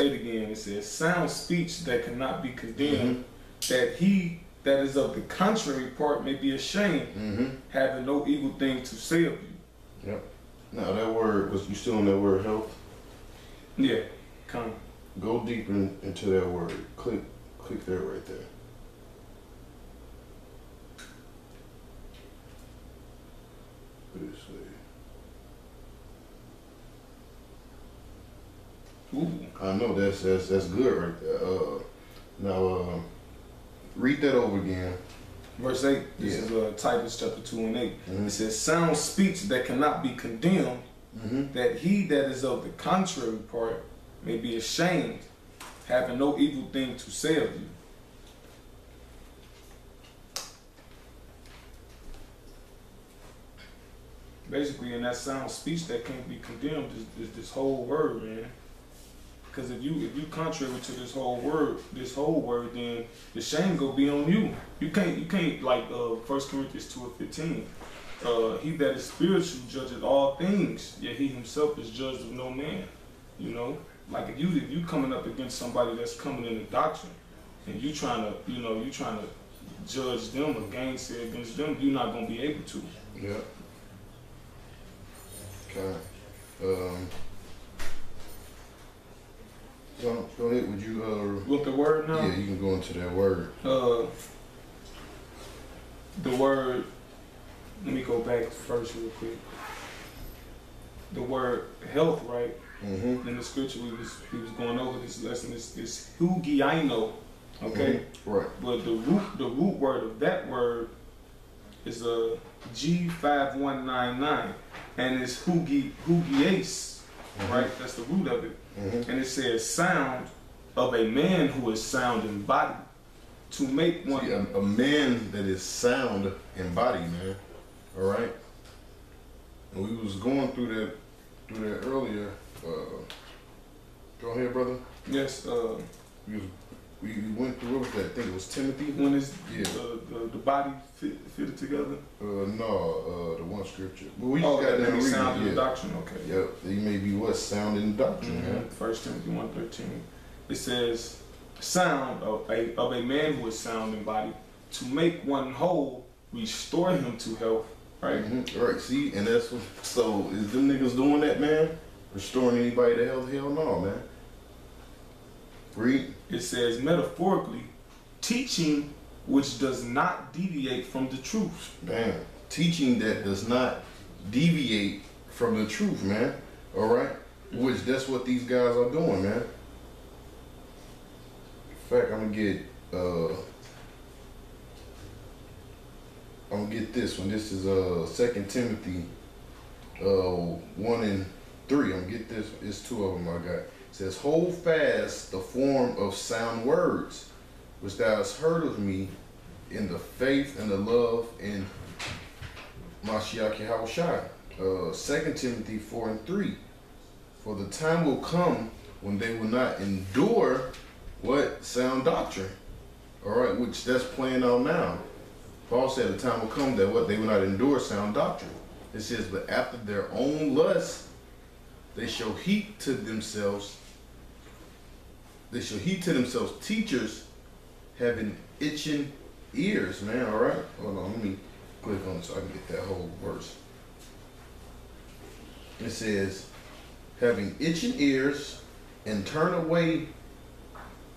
Say it again. It says, sound speech that cannot be condemned, that he that is of the contrary part may be ashamed, having no evil thing to say of you. Yep. Now that word, was you still on that word health? Yeah, come. Go deeper into that word. Click there right there. This way. Ooh. I know that's good right there. Now read that over again. Verse 8, this is Titus chapter 2 and 8. It says, sound speech that cannot be condemned, that he that is of the contrary part may be ashamed, having no evil thing to say of you. Basically, in that sound speech that can't be condemned is this whole word, man. Because if you contrary to this whole word, then the shame go be on you. You can't like 1 Corinthians 2:15. He that is spiritual judges all things, yet he himself is judged of no man. You know, like if you coming up against somebody that's coming in the doctrine, and you trying to judge them or gainsay against them, you're not gonna be able to. Yeah. Okay. Go ahead. Would you with the word now? Yeah, you can go into that word. The word. Let me go back first real quick. The word health, right? In the scripture we was going over this lesson is hugiaino, okay? Right. But the root word of that word is a G5199, and it's hugies, right? That's the root of it. And it says sound of a man who is sound in body, to make one. See, a man that is sound in body, man. All right. And we was going through that earlier. Go ahead, brother. Yes. We went through, what was that? I think it was Timothy. When is the body fitted together? No, the one scripture. But we just got down sound in reading. the doctrine. Okay. Yep. He may be what sound in the doctrine, man. 1 Timothy 1:13. It says, sound of a man who is sound in body, to make one whole, restore him to health. Right. Right. See, and that's what. So is them niggas doing that, man? Restoring anybody to health? Hell no, man. Read. It says metaphorically, teaching which does not deviate from the truth. Man, teaching that does not deviate from the truth, man. All right. Which that's what these guys are doing, man. In fact, I'm gonna get this one. This is 2 Timothy 1 and 3. I'm gonna get this. It's two of them I got. It says, hold fast the form of sound words which thou hast heard of me in the faith and the love in Mashiach Yahushua. 2 Timothy 4 and 3. For the time will come when they will not endure what? Sound doctrine. All right, which that's playing out now. Paul said the time will come that what? They will not endure sound doctrine. It says, but after their own lust, they shall heap to themselves teachers having itching ears, man. All right, hold on, let me click on it so I can get that whole verse. It says, having itching ears, and turn away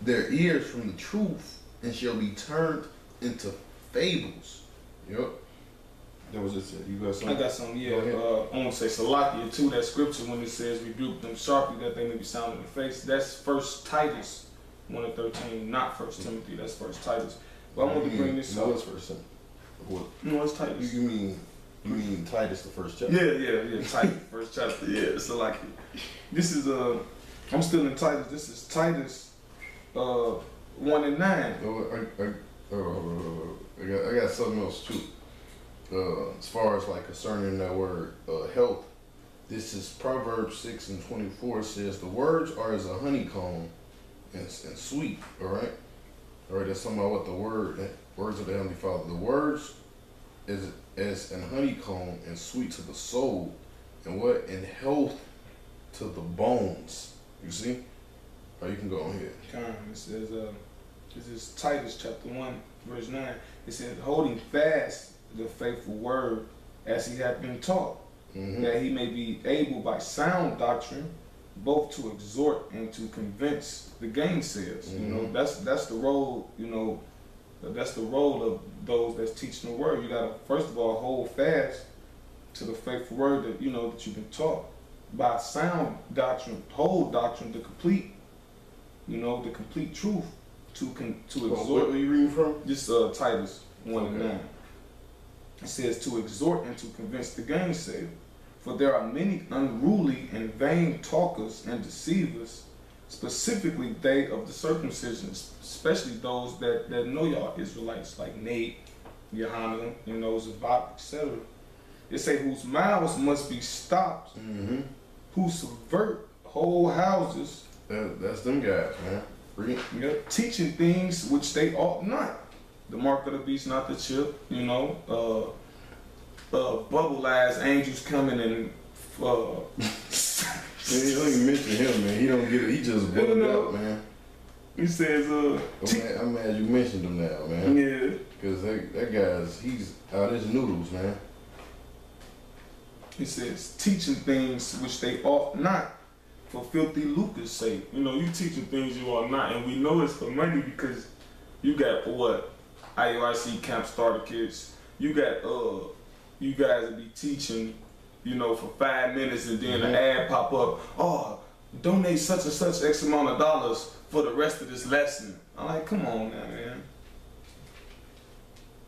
their ears from the truth, and shall be turned into fables. Yep. That was it. You got something? I got something, yeah. I want to say Salakia too, that scripture when it says rebuke them sharply that they may be sound in the face. That's 1 Titus 1 and 13, not 1 Timothy, that's 1 Titus. But I want to bring this up. No, it's 1 Timothy. What? No, it's Titus. You mean Titus, the first chapter? Yeah, Titus, first chapter, yeah, Salakia. This is, I'm still in Titus, this is Titus 1 and 9. I got something else too. As far as like concerning that word health, this is Proverbs 6 and 24. It says the words are as a honeycomb and sweet. All right, that's something about what the words of the Heavenly Father. The words is as an honeycomb and sweet to the soul, and what? And health to the bones. You see? Oh, you can go on here. It says, this is Titus chapter 1, verse 9. It says, holding fast the faithful word as he hath been taught, that he may be able by sound doctrine both to exhort and to convince the gainsayers. You know, that's the role, you know, that's the role of those that's teaching the word. You gotta, first of all, hold fast to the faithful word that, you know, that you've been taught. By sound doctrine, hold doctrine, the complete, you know, the complete truth to exhort. Where are you reading from? This Titus 1 and 9. It says to exhort and to convince the gainsayer. For there are many unruly and vain talkers and deceivers, specifically they of the circumcision, especially those that know y'all Israelites, like Nate, Yohanan, you know, Zabak, etc. It say whose mouths must be stopped, who subvert whole houses. That's them guys, man. Yep. Teaching things which they ought not. The mark of the beast, not the chip. You know, bubble eyes angels coming and. Man, you don't even mention him, man. He don't get it. He just bugged out, man. He says, I'm mad you mentioned him now, man. Yeah. Because that guy's, he's out his noodles, man. He says, teaching things which they ought not, for filthy lucre's sake. You know, you teaching things you ought not, and we know it's for money because you got what? IUIC camp starter kits. You got you guys will be teaching, you know, for 5 minutes, and then an ad pop up. Oh, donate such and such X amount of dollars for the rest of this lesson. I'm like, come on now, man.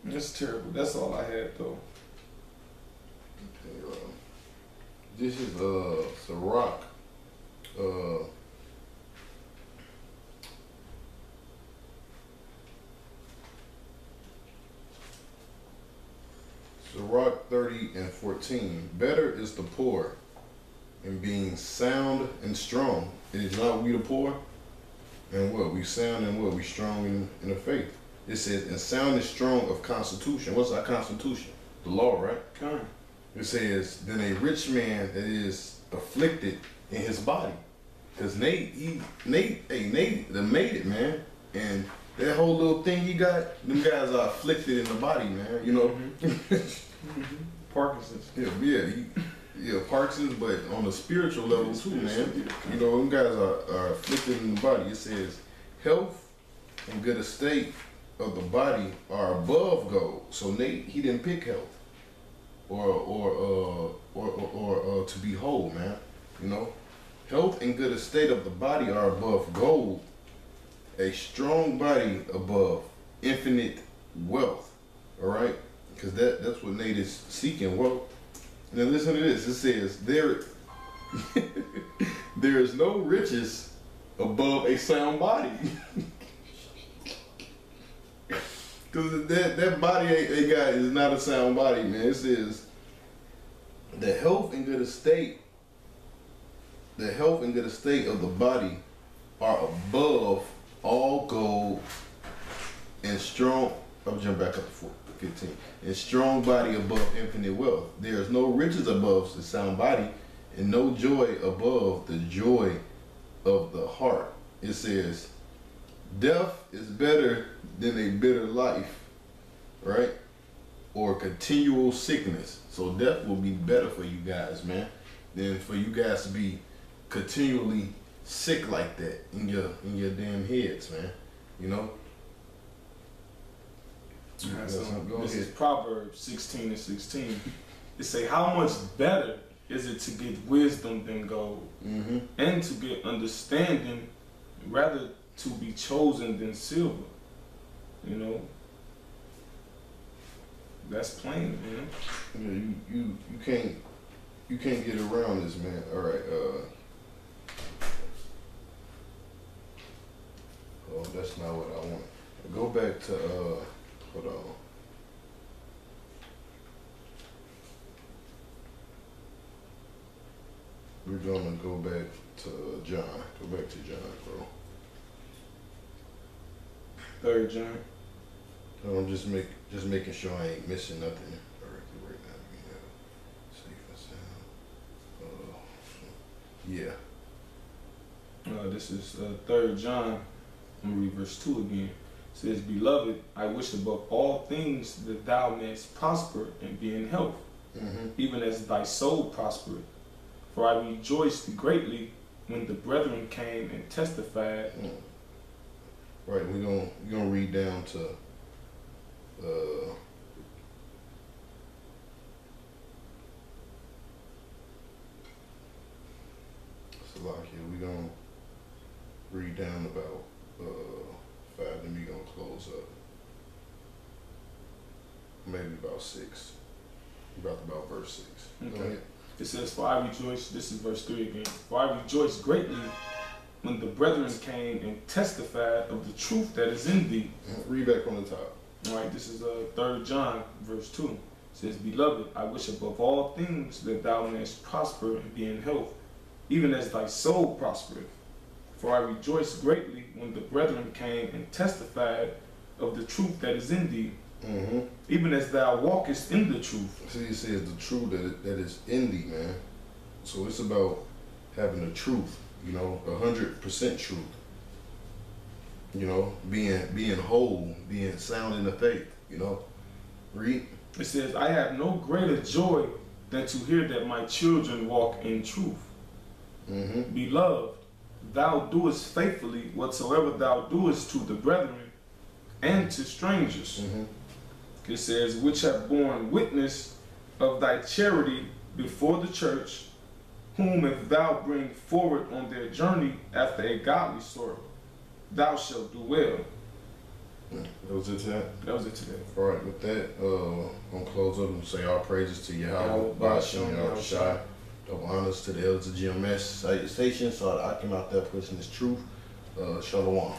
That's terrible. That's all I had though. Okay, this is Sirach. Sirach 30 and 14. Better is the poor in being sound and strong. It is not we the poor. And what? We sound and what? We strong in the faith. It says, and sound and strong of constitution. What's our constitution? The law, right? Come. It says, then a rich man that is afflicted in his body. Because Nate made it, man. And that whole little thing he got, them guys are afflicted in the body, man. You know? Parkinson's. Yeah, Parkinson's, but on a spiritual level too, man. You know, them guys are afflicted in the body. It says, health and good estate of the body are above gold. So Nate, he didn't pick health or to be whole, man. You know, health and good estate of the body are above gold. A strong body above infinite wealth. All right, because that's what Nate is seeking, wealth. Now listen to this. It says there is no riches above a sound body. Because that body they got is not a sound body, man. It says the health and good estate of the body are above all gold and strong. I'll jump back up to 15. And strong body above infinite wealth. There is no riches above the sound body, and no joy above the joy of the heart. It says, death is better than a bitter life, right? Or continual sickness. So death will be better for you guys, man, than for you guys to be continually sick like that in your damn heads, man. You know? Right, so this is Proverbs 16 and 16. It say, how much better is it to get wisdom than gold, and to get understanding rather to be chosen than silver. You know, that's plain, man. Yeah, you can't get around this, man. All right. Oh, that's not what I want. Go back to hold on. We're gonna go back to John. Go back to John, bro. 3rd John. I'm just making sure I ain't missing nothing directly right now. Yeah. All This is 3 John. I'm going to read verse 2 again. It says, Beloved, I wish above all things that thou mayest prosper and be in health, even as thy soul prospereth. For I rejoiced greatly when the brethren came and testified. Right, we're gonna read down to we're gonna read down about 5, then we're gonna close up. Maybe about 6. About verse 6. Okay. It says, For I rejoice, this is verse 3 again. For I rejoiced greatly when the brethren came and testified of the truth that is in thee. Read back on the top. All right, this is 3 John, verse 2. It says, Beloved, I wish above all things that thou mayest prosper and be in health, even as thy soul prospereth. For I rejoiced greatly when the brethren came and testified of the truth that is in thee, even as thou walkest in the truth. See, it says the truth that is in thee, man. So it's about having the truth, 100% truth. Being whole, being sound in the faith, Read. It says, I have no greater joy than to hear that my children walk in truth. Beloved, thou doest faithfully whatsoever thou doest to the brethren and to strangers. It says, which have borne witness of thy charity before the church, whom if thou bring forward on their journey after a godly sort, thou shalt do well. That was it to that? That was it to that. All right, with that, I'm going to close up and say our praises to Yahweh, Ba'ashem, Yahweh Shai. Double honors to the elders of GMS station, so I came out there pushing this truth. Shalom.